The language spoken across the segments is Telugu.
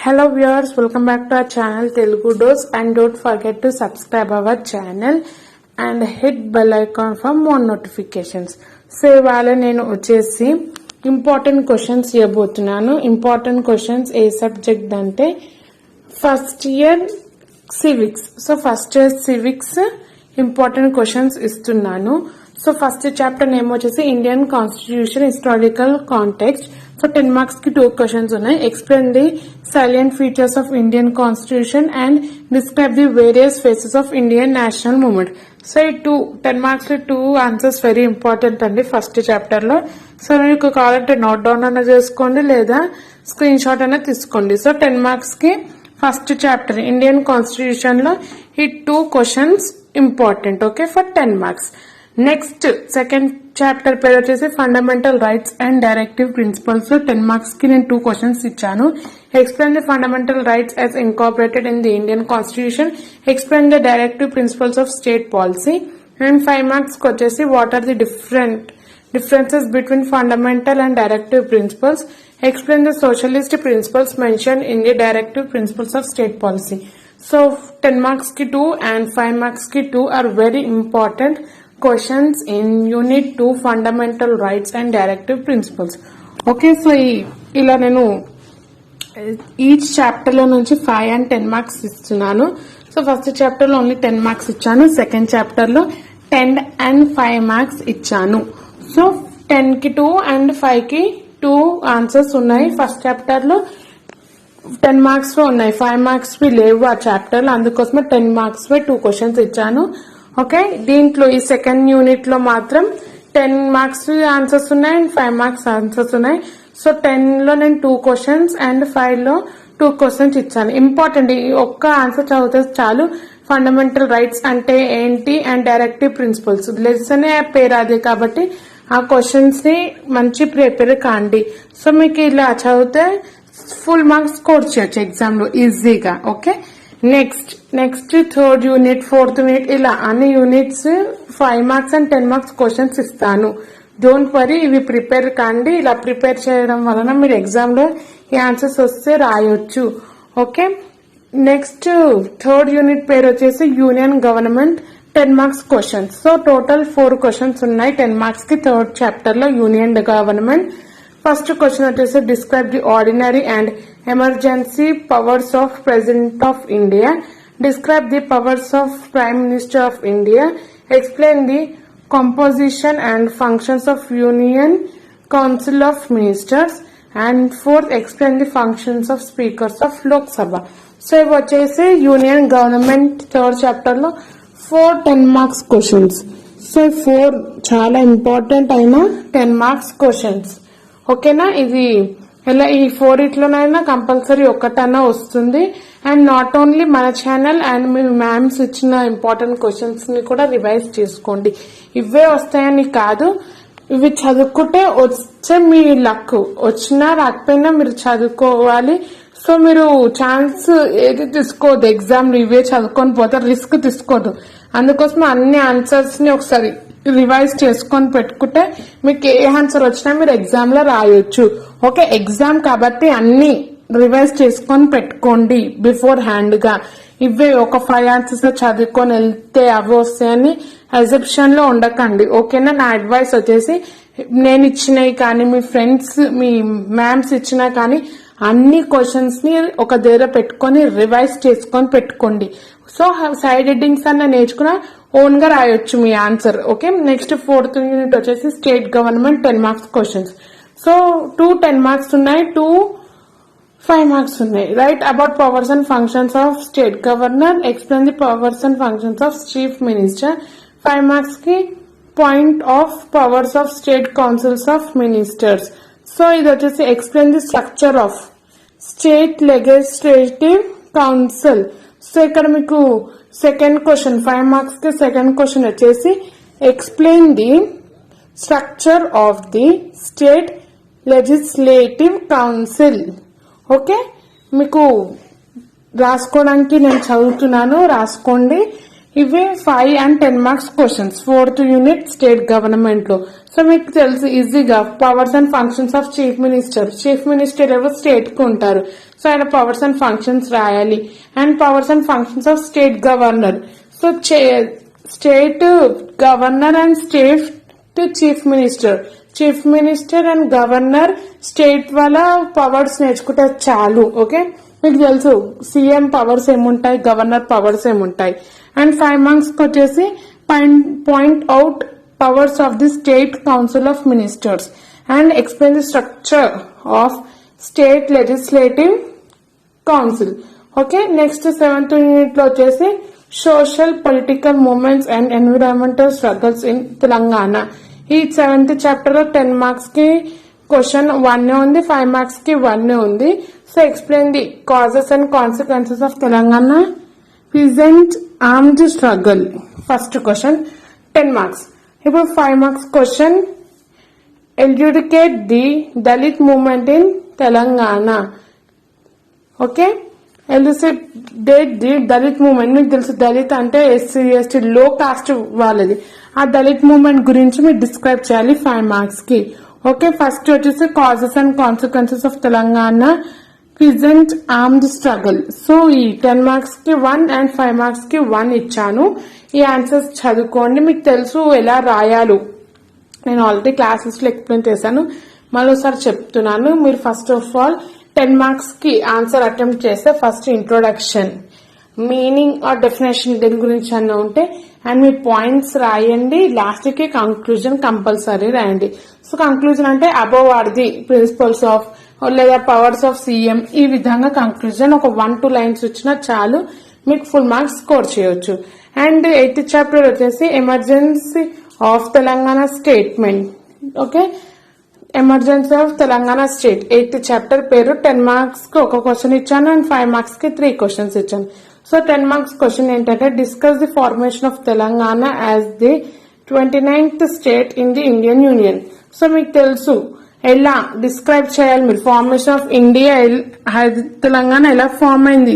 Hello viewers, welcome back to our channel Telugu Dose, and don't forget to subscribe our channel and hit bell icon for more notifications. So ఇవాళ నేను వచ్చేసి ఇంపార్టెంట్ క్వశ్చన్స్ ఇవ్వబోతున్నాను. ఇంపార్టెంట్ క్వశ్చన్స్ ఏ సబ్జెక్ట్ అంటే first year civics. So first year civics important questions ఇస్తున్నాను. సో ఫస్ట్ చాప్టర్ నేమ్ వచ్చేసి Indian constitution historical context. So 10 marks కి 2 questions ఉన్నాయి. Explain the salient features of Indian Constitution and describe the various phases of Indian national movement. So ఈ 10 marks కి 2 answers వెరీ ఇంపార్టెంట్ అండి ఫస్ట్ చాప్టర్ లో. సో మీకు కావాలంటే నోట్ డౌన్ అన్న చేసుకోండి లేదా స్క్రీన్ షాట్ అన్న తీసుకోండి. సో 10 marks కి ఫస్ట్ చాప్టర్ ఇండియన్ కాన్స్టిట్యూషన్ లో ఈ 2 questions important. Okay, for 10 marks. Next second chapter పేరు వచ్చేసి fundamental rights and directive principles. 10 marks కి నేను 2 questions ఇచ్చాను. Explain the fundamental rights as incorporated in the Indian constitution. Explain the directive principles of state policy. And 5 marks కి వచ్చేసి what are the differences between fundamental and directive principles. Explain the socialist principles mentioned in the directive principles of state policy. So 10 marks ki 2 and 5 marks ki 2 are very important questions in unit 2 fundamental rights and directive principles. Okay, so ఇలా నేను ఈచ్ చాప్టర్ లో నుంచి 5 and 10 marks ఇస్తున్నాను. సో ఫస్ట్ చాప్టర్ లో ఓన్లీ 10 marks ఇచ్చాను. సెకండ్ చాప్టర్ లో 10 and 5 marks ఇచ్చాను. సో 10 కి 2 and 5 కి 2 ఆన్సర్స్ ఉన్నాయి. ఫస్ట్ చాప్టర్ లో 10 marks లో ఉన్నాయి, 5 marks లేవు ఆ చాప్టర్ లో, అందుకోసమే 10 marks 2 questions ఇచ్చాను. ఓకే, దీంట్లో ఈ సెకండ్ యూనిట్ లో మాత్రం 10 marks ఆన్సర్స్ ఉన్నాయి అండ్ 5 marks ఆన్సర్స్ ఉన్నాయి. సో 10 లో నేను 2 questions అండ్ 5 లో 2 questions ఇచ్చాను. ఇంపార్టెంట్, ఈ ఒక్క ఆన్సర్ చదివితే చాలు. ఫండమెంటల్ రైట్స్ అంటే ఏంటి అండ్ డైరెక్టివ్ ప్రిన్సిపల్స్ లెసన్ పేరు అదే కాబట్టి ఆ క్వశ్చన్స్ ని మంచి ప్రిపేర్ కాండి. సో మీకు ఇలా చదివితే ఫుల్ మార్క్స్ స్కోర్ చేయొచ్చు ఎగ్జామ్ లో ఈజీగా. Okay, next third unit, fourth unit, ఇలా అన్ని units 5 marks and 10 marks questions ఇస్తాను. డోంట్ వరీ, ఇవి ప్రిపేర్ కాండి. ఇలా ప్రిపేర్ చేయడం వలన మీరు ఎగ్జామ్ లో ఈ ఆన్సర్స్ వస్తే రాయొచ్చు. ఓకే, నెక్స్ట్ థర్డ్ యూనిట్ పేరు వచ్చేసి union government. 10 marks questions. So total 4 questions ఉన్నాయి 10 marks కి థర్డ్ చాప్టర్ లో యూనియన్ గవర్నమెంట్. ఫస్ట్ క్వశ్చన్ వచ్చేసి describe the ordinary and emergency powers of president of India. Describe the powers of prime minister of India. Explain the composition and functions of union council of ministers. And fourth, explain the functions of speakers of Lok Sabha. So ఇవి వచ్చేసి యూనియన్ గవర్నమెంట్ థర్డ్ చాప్టర్ లో 4 10 marks క్వశ్చన్స్. సో 4 చాలా ఇంపార్టెంట్ అయిన 10 marks క్వశ్చన్స్. ఓకేనా, ఇది ఇలా ఈ 4 ఇట్లోనైనా కంపల్సరీ ఒక్కటన్నా వస్తుంది. అండ్ నాట్ ఓన్లీ మన ఛానల్ అండ్ మీ మ్యామ్స్ ఇచ్చిన ఇంపార్టెంట్ క్వశ్చన్స్ ని కూడా రివైజ్ చేసుకోండి. ఇవే వస్తాయని కాదు, ఇవి చదువుకుంటే వచ్చే మీ లక్, వచ్చినా రాకపోయినా మీరు చదువుకోవాలి. సో మీరు ఛాన్స్ ఏది తీసుకోవద్దు, ఎగ్జామ్ లో ఇవే చదువుకొని పోతే రిస్క్ తీసుకోవద్దు. అందుకోసం అన్ని ఆన్సర్స్ ని ఒకసారి రివైజ్ చేసుకొని పెట్టుకుంటే మీకు ఏ ఆన్సర్ వచ్చినా మీరు ఎగ్జామ్ లో రాయొచ్చు. ఓకే, ఎగ్జామ్ కాబట్టి అన్ని రివైజ్ చేసుకొని పెట్టుకోండి బిఫోర్ హ్యాండ్ గా. ఇవే ఒక 5 answers చదువుకొని వెళ్తే అవి వస్తాయని అజెప్షన్ లో ఉండకండి. ఓకేనా, నా అడ్వైస్ వచ్చేసి నేను ఇచ్చినవి కానీ మీ ఫ్రెండ్స్ మీ మ్యామ్స్ ఇచ్చినా కానీ అన్ని క్వశ్చన్స్ ని ఒక దగ్గర పెట్టుకొని రివైజ్ చేసుకొని పెట్టుకోండి. సో సైడ్ హెడ్డింగ్స్ అన్న నేర్చుకున్నా ఓన్ గా రాయొచ్చు మీ answer. Okay, next fourth unit వచ్చేసి state government 10 marks questions. So 2 10 marks ఉన్నాయి, 2 5 marks ఉన్నాయి. Write about powers and functions of state governor. Explain the powers and functions of chief minister. 5 marks కి point of powers of state councils of ministers. So ఇది వచ్చేసి explain the structure of state legislative council. So ఇక్కడ మీకు సెకండ్ క్వశ్చన్ 5 marks కి సెకండ్ క్వశ్చన్ వచ్చేసి explain the structure of the state legislative council. Okay, మీకు రాసుకోవడానికి నేను చదువుతున్నాను, రాసుకోండి. ఇవే 5 and 10 marks questions 4th unit state government లో. సో మీకు తెలుసు ఈజీగా powers and functions of chief minister. Chief minister ఎవరు స్టేట్ కు ఉంటారు. సో ఆయన పవర్స్ అండ్ ఫంక్షన్స్ రాయాలి. And powers and functions of state governor. So state governor and state chief minister. Chief minister and governor state వాళ్ళ పవర్స్ నేర్చుకుంటే చాలు. ఓకే, మీకు తెలుసు సీఎం పవర్స్ ఏముంటాయి, గవర్నర్ పవర్స్ ఏముంటాయి. అండ్ 5 మార్క్స్ వచ్చేసి point out powers of the state council of ministers and explain the structure of state legislative council. Okay, next 7th unit లో వచ్చేసి social political movements and environmental struggles in Telangana. ఈ 7th చాప్టర్ లో 10 మార్క్స్ కి క్వశ్చన్ 1 ఉంది, 5 మార్క్స్ కి 1 ఉంది. So explain the causes and consequences of Telangana peasant armed struggle. First question 10 marks. ఇప్పుడు 5 marks question educate the Dalit movement in Telangana. Okay, elucidate the Dalit movement. మీకు తెలుసు దళిత్ అంటే ఎస్సీ ఎస్టీ లో కాస్ట్ వాళ్ళది. ఆ దళిత్ మూవ్మెంట్ గురించి మీరు డిస్క్రైబ్ చేయాలి 5 మార్క్స్ కి. ఓకే, ఫస్ట్ వచ్చేసి causes and consequences of Telangana peasant armed struggle. So ఈ 10 మార్క్స్ కి 1 అండ్ 5 మార్క్స్ కి 1 ఇచ్చాను. ఈ ఆన్సర్స్ చదువుకోండి. మీకు తెలుసు ఎలా రాయాలో, నేను ఆల్రెడీ క్లాసెస్ లో ఎక్స్ప్లెయిన్ చేశాను, మరోసారి చెప్తున్నాను. మీరు ఫస్ట్ ఆఫ్ ఆల్ 10 మార్క్స్ కి ఆన్సర్ అటెంప్ట్ చేస్తే first introduction, meaning or definition దీని గురించి అన్న ఉంటే అండ్ మీ పాయింట్స్ రాయండి. లాస్ట్ కి కంక్లూజన్ కంపల్సరీ రాయండి. సో కంక్లూజన్ అంటే above are the principles of లేదా పవర్స్ ఆఫ్ సీఎం, ఈ విధంగా కంక్లూజన్ ఒక 1-2 లైన్స్ వచ్చినా చాలు, మీకు ఫుల్ మార్క్స్ స్కోర్ చేయొచ్చు. అండ్ 8th చాప్టర్ వచ్చేసి emergency of Telangana statement. Okay, emergency of Telangana state 8th chapter పేరు. 10 మార్క్స్ కి ఒక క్వశ్చన్ ఇచ్చాను అండ్ 5 మార్క్స్ కి 3 క్వశ్చన్స్ ఇచ్చాను. సో 10 మార్క్స్ క్వశ్చన్ ఏంటంటే discuss the formation of Telangana as the 29th state in the Indian union. So మీకు తెలుసు ఎలా డిస్క్రైబ్ చేయాలి మీరు ఫార్మేషన్ ఆఫ్ ఇండియా, తెలంగాణ ఎలా ఫార్మ్ అయింది.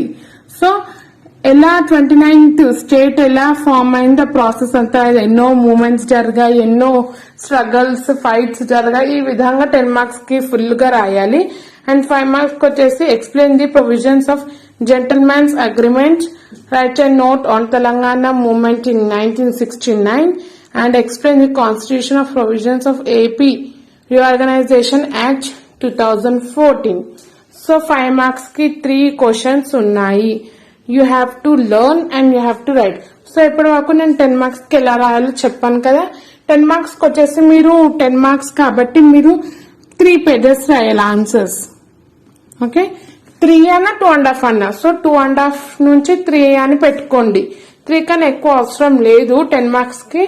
సో ఎలా 29th స్టేట్ ఎలా ఫార్మ్ అయింది, ప్రాసెస్ అంతా ఎన్నో మూమెంట్స్ జరిగాయి, ఎన్నో స్ట్రగల్స్ ఫైట్స్ జరిగాయి. ఈ విధంగా 10 మార్క్స్ కి ఫుల్ గా రాయాలి. అండ్ 5 మార్క్స్ వచ్చేసి explain the provisions of gentlemen's agreement, right and note on Telangana movement in 1969 and explain the constitution of provisions of AP reorganisation act 2014. సో 5 మార్క్స్ కి 3 క్వశ్చన్స్ ఉన్నాయి. You have to learn and you have to write. So ఇప్పటి వరకు నేను 10 మార్క్స్ కి ఎలా రాయాలో చెప్పాను కదా. 10 మార్క్స్ కి వచ్చేసి మీరు 10 మార్క్స్ కాబట్టి మీరు 3 పేజెస్ రాయాలి ఆన్సర్స్. ఓకే, 3 అన్న 2.5 అన్న. సో 2.5 నుంచి 3 అని పెట్టుకోండి. 3 కన్నా ఎక్కువ అవసరం లేదు. 10 మార్క్స్ కి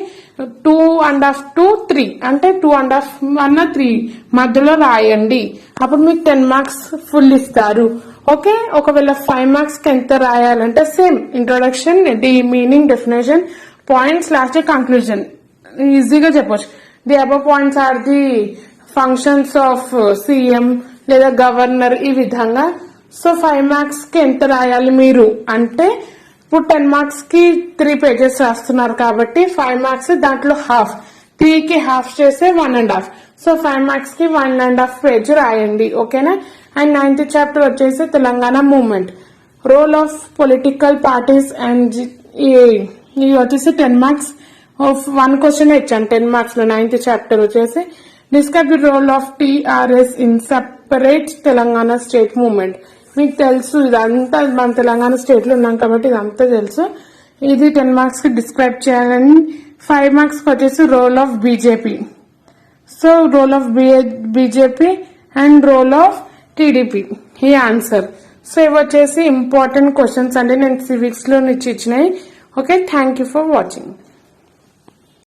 2.5 to 3 అంటే 2.5 అన్న 3 మధ్యలో రాయండి. అప్పుడు మీకు 10 మార్క్స్ ఫుల్ ఇస్తారు. ఓకే, ఒకవేళ 5 మార్క్స్ కి ఎంత రాయాలంటే same introduction, the meaning, definition, points, last conclusion ఈజీగా చెప్పొచ్చు. The above points are the functions of CM లేదా గవర్నర్, ఈ విధంగా. సో 5 మార్క్స్ కి ఎంత రాయాలి మీరు అంటే ఇప్పుడు 10 మార్క్స్ కి 3 పేజెస్ రాస్తున్నారు కాబట్టి 5 మార్క్స్ దాంట్లో హాఫ్, 3 కి హాఫ్ చేస్తే 1.5. సో 5 మార్క్స్ కి 1.5 పేజ్ రాయండి. ఓకేనా. అండ్ 9th చాప్టర్ వచ్చేసి Telangana movement, role of political parties and ఇది వచ్చేసి 10 మార్క్స్ ఆఫ్ 1 క్వశ్చన్ ఇచ్చాను 10 మార్క్స్ లో. 9th చాప్టర్ వచ్చేసి describe the role of TRS in separate Telangana state movement. మీకు తెలుసు ఇదంతా, మన తెలంగాణ స్టేట్ లో ఉన్నాం కాబట్టి ఇదంతా తెలుసు. ఇది 10 మార్క్స్ కి డిస్క్రైబ్ చేయాలని. 5 మార్క్స్ కి వచ్చేసి role of BJP. So role of BJP and role of TDP, ఈ ఆన్సర్. సో ఇవి వచ్చేసి ఇంపార్టెంట్ క్వశ్చన్స్ అండి, నేను సివిక్స్ లో నుంచి ఇచ్చినాయి. Okay, thank you for watching.